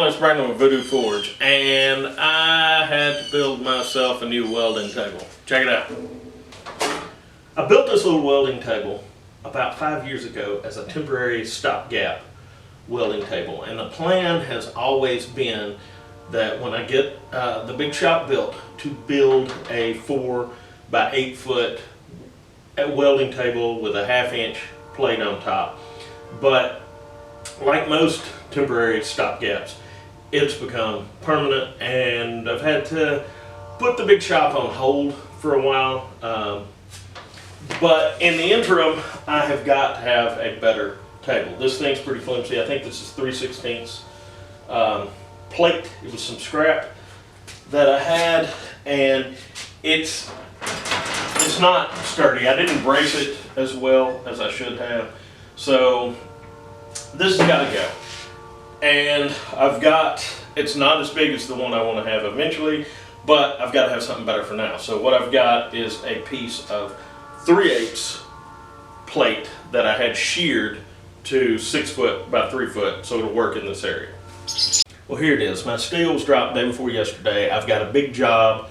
it's Brandon with Voodoo Forge, and I had to build myself a new welding table. Check it out. I built this little welding table about 5 years ago as a temporary stopgap welding table, and the plan has always been that when I get the big shop built, to build a 4 by 8 foot welding table with a 1/2 inch plate on top. But like most temporary stopgaps, it's become permanent, and I've had to put the big shop on hold for a while. But in the interim, I have got to have a better table. This thing's pretty flimsy. I think this is 3/16 plate. It was some scrap that I had, and it's not sturdy. I didn't brace it as well as I should have, so this has got to go. And it's not as big as the one I want to have eventually, but I've got to have something better for now. So what I've got is a piece of 3/8 plate that I had sheared to 6 foot by 3 foot, so it'll work in this area. Well, here it is. My steel was dropped day before yesterday. I've got a big job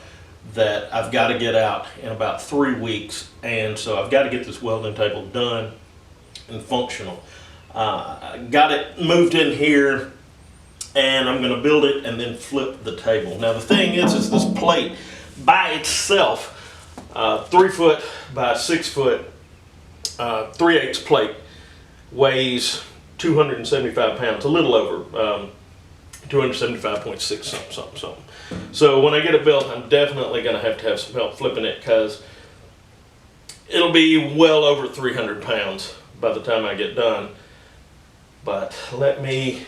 that I've got to get out in about 3 weeks, and so I've got to get this welding table done and functional. I got it moved in here, and I'm going to build it and then flip the table. Now the thing is this plate by itself, 3 foot by 6 foot, 3/8 plate, weighs 275 pounds, a little over 275.6 something. So when I get it built, I'm definitely going to have some help flipping it, because it'll be well over 300 pounds by the time I get done. But let me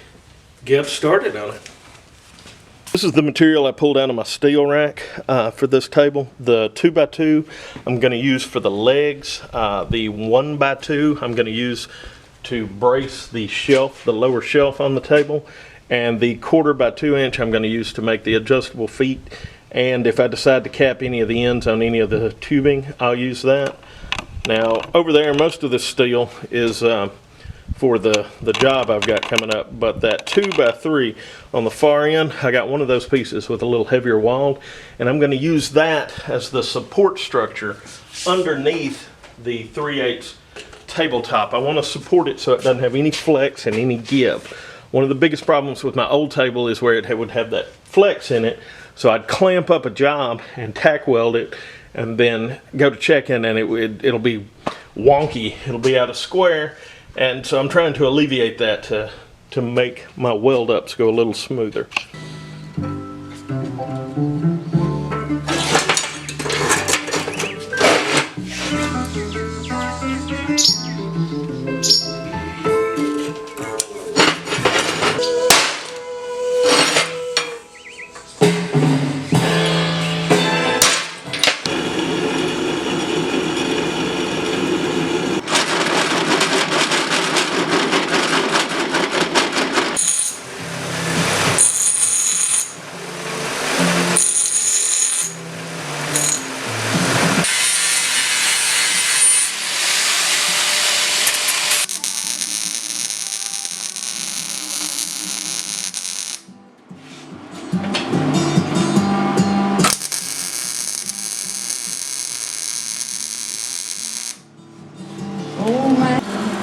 get started on it. This is the material I pulled out of my steel rack for this table. The 2x2 I'm going to use for the legs. The 1x2 I'm going to use to brace the shelf, the lower shelf on the table. And the 1/4 by 2 inch I'm going to use to make the adjustable feet. And if I decide to cap any of the ends on any of the tubing, I'll use that. Now over there, most of this steel is for the job I've got coming up, but that 2x3 on the far end, I got one of those pieces with a little heavier wall, and I'm going to use that as the support structure underneath the 3/8 tabletop. I want to support it so it doesn't have any flex and any give. One of the biggest problems with my old table is where it would have that flex in it, so I'd clamp up a job and tack weld it and then go to check in, and it'll be wonky, it'll be out of square. And so I'm trying to alleviate that to make my weld ups go a little smoother.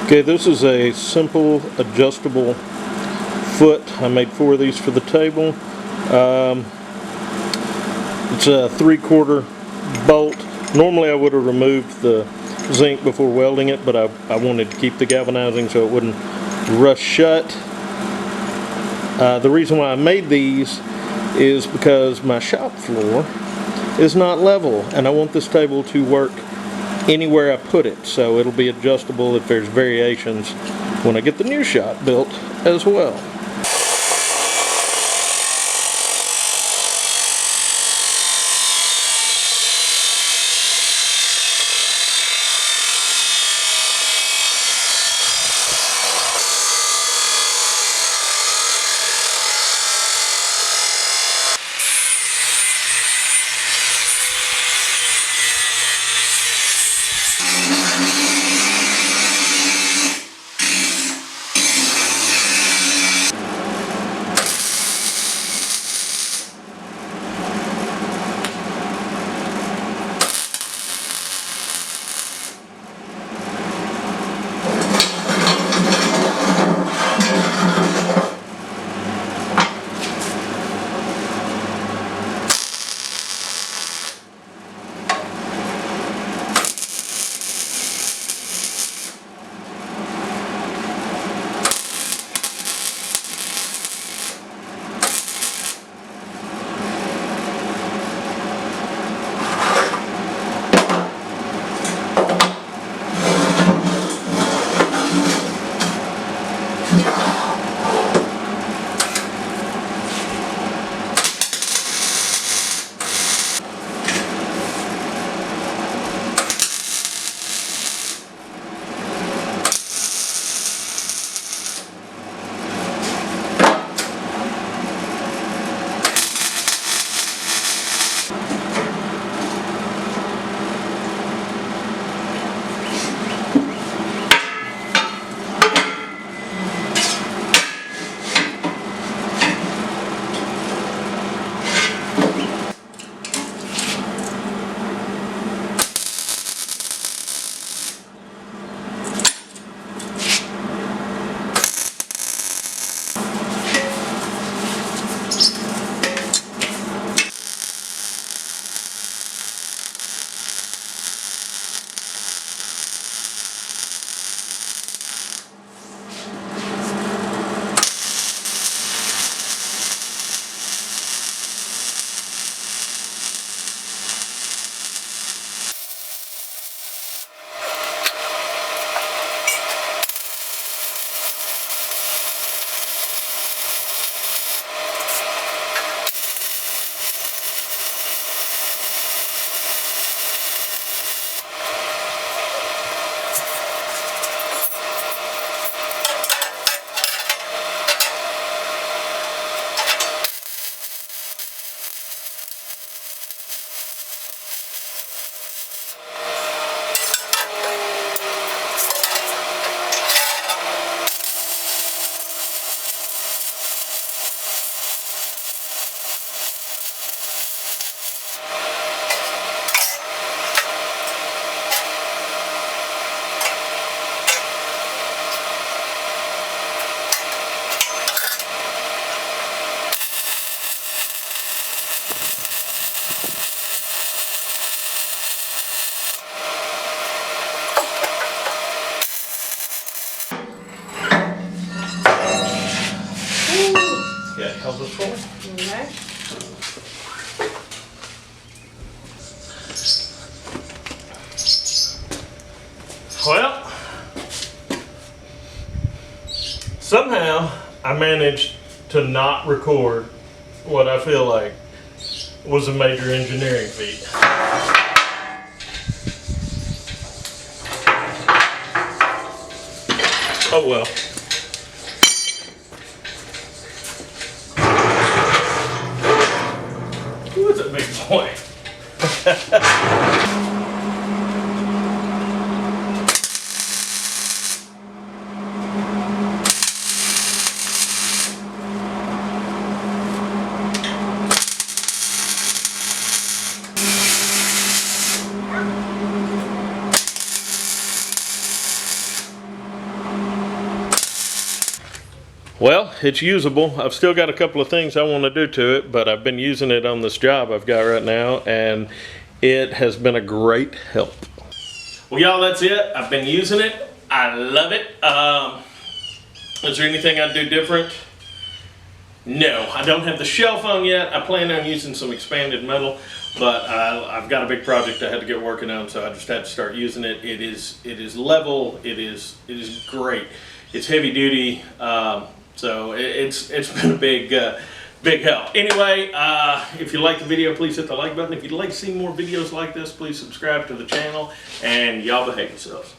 Okay, this is a simple adjustable foot. I made 4 of these for the table. It's a 3/4 bolt. Normally I would have removed the zinc before welding it, but I wanted to keep the galvanizing so it wouldn't rust shut. The reason why I made these is because my shop floor is not level, and I want this table to work anywhere I put it, so it'll be adjustable if there's variations when I get the new shop built as well. how's this for me? Okay. Well, somehow I managed to not record what I feel like was a major engineering feat. Oh well. Who's a big boy? Well, it's usable. I've still got a couple of things I want to do to it, but I've been using it on this job I've got right now, and it has been a great help. Well, y'all, that's it. I've been using it. I love it. Is there anything I'd do different? No, I don't have the shelf on yet. I plan on using some expanded metal, but I've got a big project I had to get working on, so I just had to start using it. It is level. It is great. It's heavy duty. So it's been a big help. Anyway, if you like the video, please hit the like button. If you'd like to see more videos like this, please subscribe to the channel, and y'all behave yourselves.